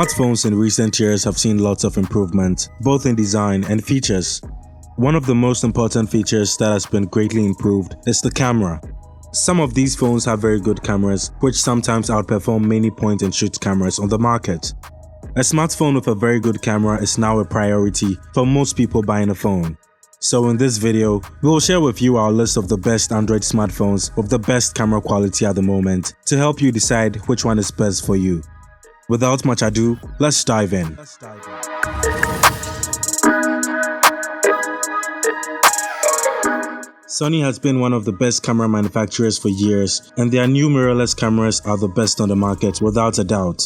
Smartphones in recent years have seen lots of improvement, both in design and features. One of the most important features that has been greatly improved is the camera. Some of these phones have very good cameras, which sometimes outperform many point-and-shoot cameras on the market. A smartphone with a very good camera is now a priority for most people buying a phone. So in this video, we will share with you our list of the best Android smartphones with the best camera quality at the moment to help you decide which one is best for you. Without much ado, let's dive in. Sony has been one of the best camera manufacturers for years, and their new mirrorless cameras are the best on the market without a doubt.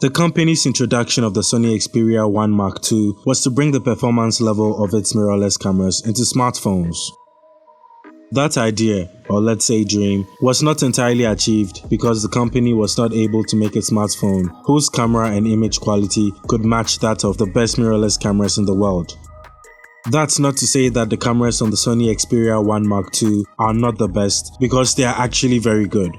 The company's introduction of the Sony Xperia 1 Mark II was to bring the performance level of its mirrorless cameras into smartphones. That idea, or let's say dream, was not entirely achieved because the company was not able to make a smartphone whose camera and image quality could match that of the best mirrorless cameras in the world. That's not to say that the cameras on the Sony Xperia 1 Mark II are not the best, because they are actually very good.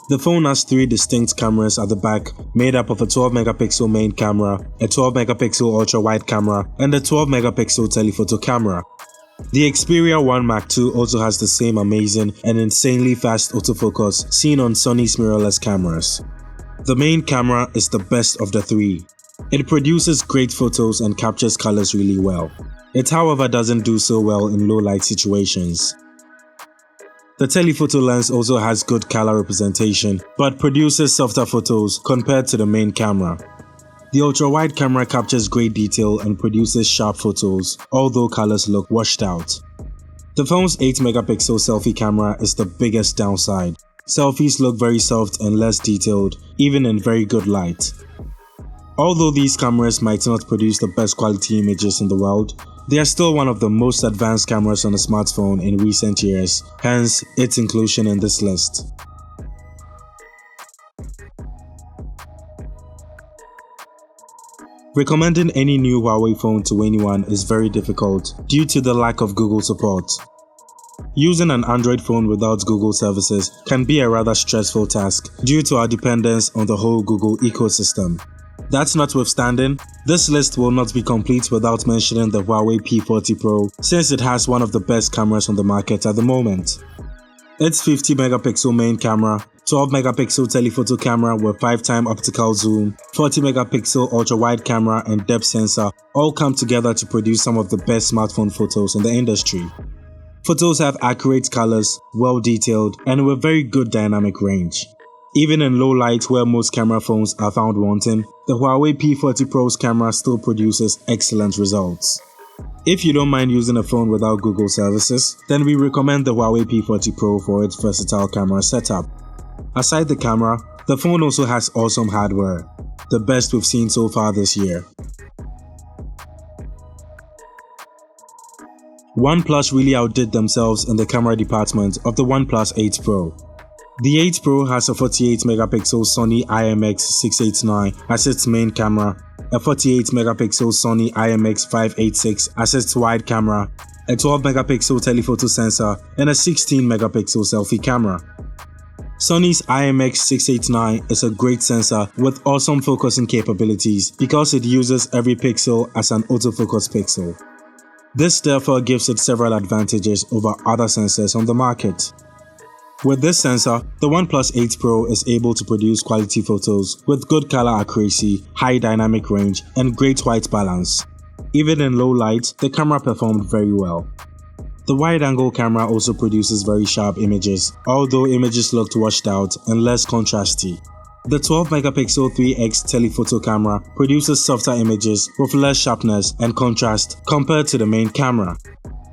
The phone has three distinct cameras at the back, made up of a 12-megapixel main camera, a 12-megapixel ultra-wide camera, and a 12-megapixel telephoto camera. The Xperia 1 Mark II also has the same amazing and insanely fast autofocus seen on Sony's mirrorless cameras. The main camera is the best of the three. It produces great photos and captures colors really well. It however doesn't do so well in low light situations. The telephoto lens also has good color representation, but produces softer photos compared to the main camera. The ultra-wide camera captures great detail and produces sharp photos, although colors look washed out. The phone's 8-megapixel selfie camera is the biggest downside. Selfies look very soft and less detailed, even in very good light. Although these cameras might not produce the best quality images in the world, they are still one of the most advanced cameras on a smartphone in recent years, hence its inclusion in this list. Recommending any new Huawei phone to anyone is very difficult due to the lack of Google support. Using an Android phone without Google services can be a rather stressful task due to our dependence on the whole Google ecosystem. That notwithstanding, this list will not be complete without mentioning the Huawei P40 Pro, since it has one of the best cameras on the market at the moment. Its 50-megapixel main camera, 12-megapixel telephoto camera with 5x optical zoom, 40-megapixel ultra-wide camera and depth sensor all come together to produce some of the best smartphone photos in the industry. Photos have accurate colors, well detailed, and with very good dynamic range. Even in low light where most camera phones are found wanting, the Huawei P40 Pro's camera still produces excellent results. If you don't mind using a phone without Google services, then we recommend the Huawei P40 Pro for its versatile camera setup. Aside the camera, the phone also has awesome hardware, the best we've seen so far this year. OnePlus really outdid themselves in the camera department of the OnePlus 8 Pro. The 8 Pro has a 48-megapixel Sony IMX689 as its main camera, a 48-megapixel Sony IMX586 as its wide camera, a 12-megapixel telephoto sensor, and a 16-megapixel selfie camera. Sony's IMX689 is a great sensor with awesome focusing capabilities because it uses every pixel as an autofocus pixel. This therefore gives it several advantages over other sensors on the market. With this sensor, the OnePlus 8 Pro is able to produce quality photos with good color accuracy, high dynamic range, and great white balance. Even in low light, the camera performed very well. The wide-angle camera also produces very sharp images, although images looked washed out and less contrasty. The 12-megapixel 3x telephoto camera produces softer images with less sharpness and contrast compared to the main camera.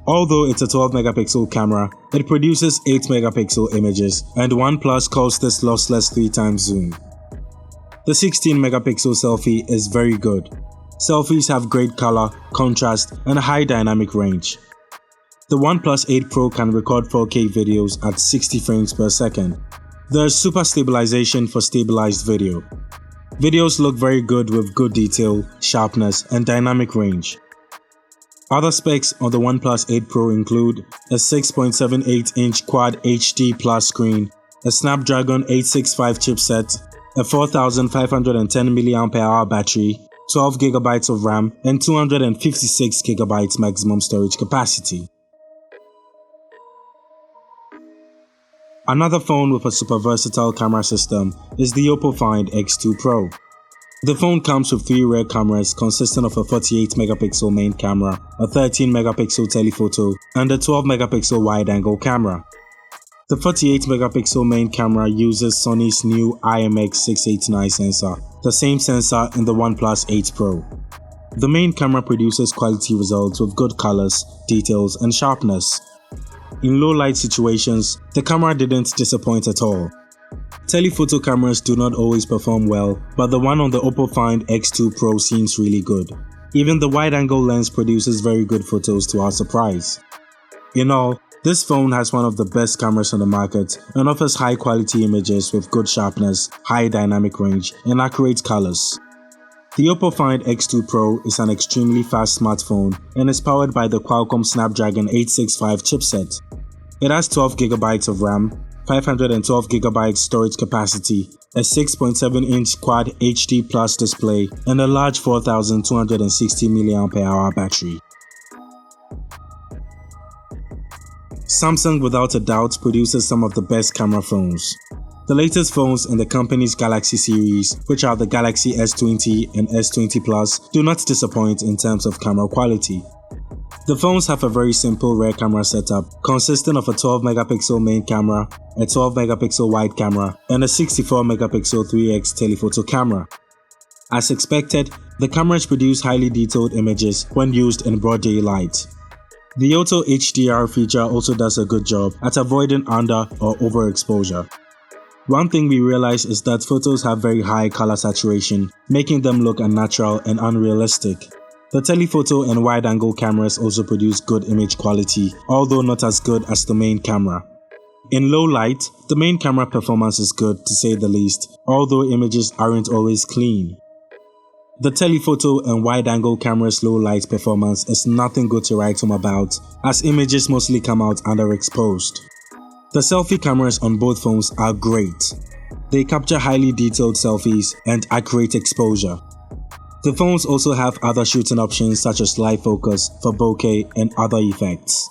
Although it's a 12-megapixel camera, it produces 8-megapixel images, and OnePlus calls this lossless 3x zoom. The 16-megapixel selfie is very good. Selfies have great color, contrast, and high dynamic range. The OnePlus 8 Pro can record 4K videos at 60 frames per second. There is super stabilization for stabilized video. Videos look very good with good detail, sharpness, and dynamic range. Other specs on the OnePlus 8 Pro include a 6.78-inch Quad HD Plus screen, a Snapdragon 865 chipset, a 4510 mAh battery, 12GB of RAM, and 256GB maximum storage capacity. Another phone with a super versatile camera system is the Oppo Find X2 Pro. The phone comes with 3 rear cameras consisting of a 48MP main camera, a 13MP telephoto, and a 12MP wide-angle camera. The 48MP main camera uses Sony's new IMX689 sensor, the same sensor in the OnePlus 8 Pro. The main camera produces quality results with good colors, details, and sharpness. In low light situations, the camera didn't disappoint at all. Telephoto cameras do not always perform well, but the one on the Oppo Find X2 Pro seems really good. Even the wide-angle lens produces very good photos to our surprise. In all, this phone has one of the best cameras on the market and offers high-quality images with good sharpness, high dynamic range, and accurate colors. The Oppo Find X2 Pro is an extremely fast smartphone and is powered by the Qualcomm Snapdragon 865 chipset. It has 12GB of RAM, 512GB storage capacity, a 6.7-inch Quad HD Plus display, and a large 4260 mAh battery. Samsung without a doubt produces some of the best camera phones. The latest phones in the company's Galaxy series, which are the Galaxy S20 and S20 Plus, do not disappoint in terms of camera quality. The phones have a very simple rear camera setup, consisting of a 12MP main camera, a 12MP wide camera, and a 64MP 3x telephoto camera. As expected, the cameras produce highly detailed images when used in broad daylight. The Auto HDR feature also does a good job at avoiding under or overexposure. One thing we realize is that photos have very high color saturation, making them look unnatural and unrealistic. The telephoto and wide-angle cameras also produce good image quality, although not as good as the main camera. In low light, the main camera performance is good to say the least, although images aren't always clean. The telephoto and wide-angle camera's low light performance is nothing good to write home about, as images mostly come out underexposed. The selfie cameras on both phones are great. They capture highly detailed selfies and accurate exposure. The phones also have other shooting options such as live focus for bokeh and other effects.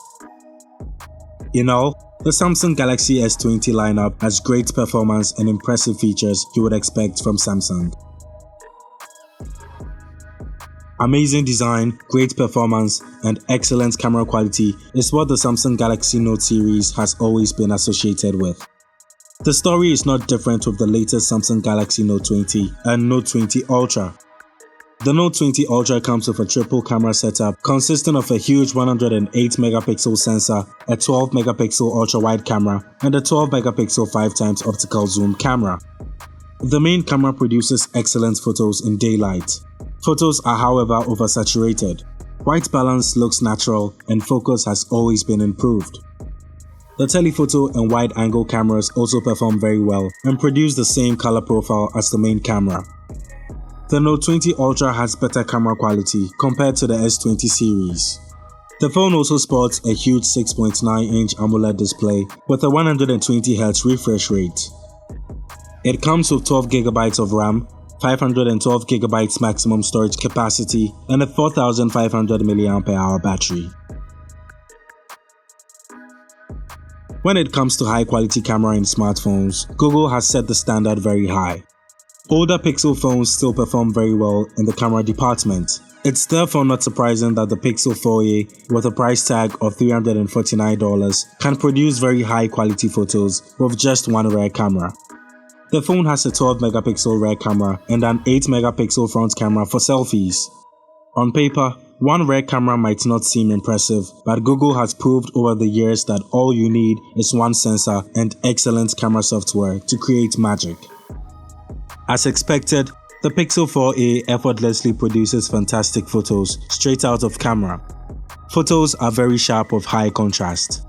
In all, the Samsung Galaxy S20 lineup has great performance and impressive features you would expect from Samsung. Amazing design, great performance, and excellent camera quality is what the Samsung Galaxy Note series has always been associated with. The story is not different with the latest Samsung Galaxy Note 20 and Note 20 Ultra. The Note 20 Ultra comes with a triple camera setup consisting of a huge 108MP sensor, a 12MP ultra-wide camera, and a 12MP 5x optical zoom camera. The main camera produces excellent photos in daylight. Photos are however oversaturated. White balance looks natural and focus has always been improved. The telephoto and wide-angle cameras also perform very well and produce the same color profile as the main camera. The Note 20 Ultra has better camera quality compared to the S20 series. The phone also sports a huge 6.9-inch AMOLED display with a 120Hz refresh rate. It comes with 12GB of RAM, 512GB maximum storage capacity, and a 4500 mAh battery. When it comes to high-quality camera in smartphones, Google has set the standard very high. Older Pixel phones still perform very well in the camera department. It's therefore not surprising that the Pixel 4a, with a price tag of $349, can produce very high-quality photos with just one rear camera. The phone has a 12MP rear camera and an 8MP front camera for selfies. On paper, one rear camera might not seem impressive, but Google has proved over the years that all you need is one sensor and excellent camera software to create magic. As expected, the Pixel 4a effortlessly produces fantastic photos straight out of camera. Photos are very sharp with high contrast.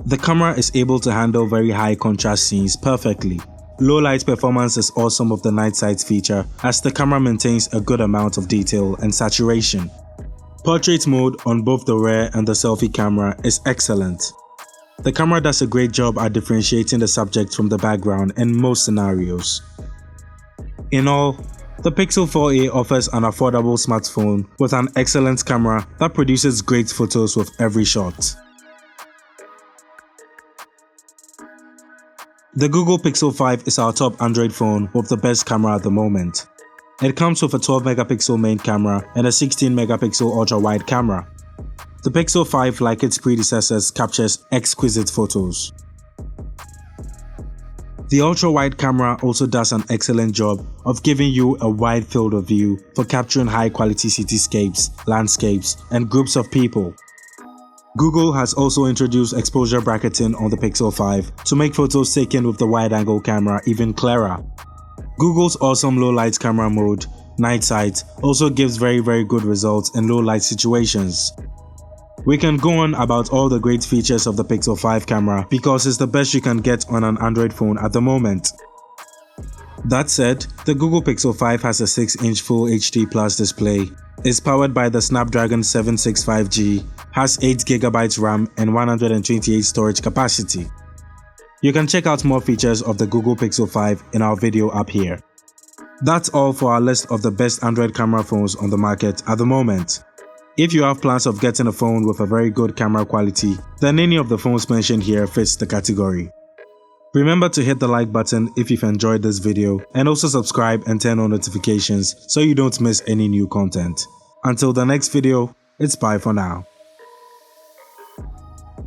The camera is able to handle very high contrast scenes perfectly. Low light performance is awesome with the night sight feature, as the camera maintains a good amount of detail and saturation. Portrait mode on both the rear and the selfie camera is excellent. The camera does a great job at differentiating the subject from the background in most scenarios. In all, the Pixel 4a offers an affordable smartphone with an excellent camera that produces great photos with every shot. The Google Pixel 5 is our top Android phone with the best camera at the moment. It comes with a 12-megapixel main camera and a 16-megapixel ultra-wide camera. The Pixel 5, like its predecessors, captures exquisite photos. The ultra-wide camera also does an excellent job of giving you a wide field of view for capturing high-quality cityscapes, landscapes, and groups of people. Google has also introduced exposure bracketing on the Pixel 5 to make photos taken with the wide-angle camera even clearer. Google's awesome low-light camera mode, Night Sight, also gives very good results in low-light situations. We can go on about all the great features of the Pixel 5 camera because it's the best you can get on an Android phone at the moment. That said, the Google Pixel 5 has a 6-inch Full HD Plus display, is powered by the Snapdragon 765G, has 8GB RAM and 128 storage capacity. You can check out more features of the Google Pixel 5 in our video up here. That's all for our list of the best Android camera phones on the market at the moment. If you have plans of getting a phone with a very good camera quality, then any of the phones mentioned here fits the category. Remember to hit the like button if you've enjoyed this video and also subscribe and turn on notifications so you don't miss any new content. Until the next video, it's bye for now.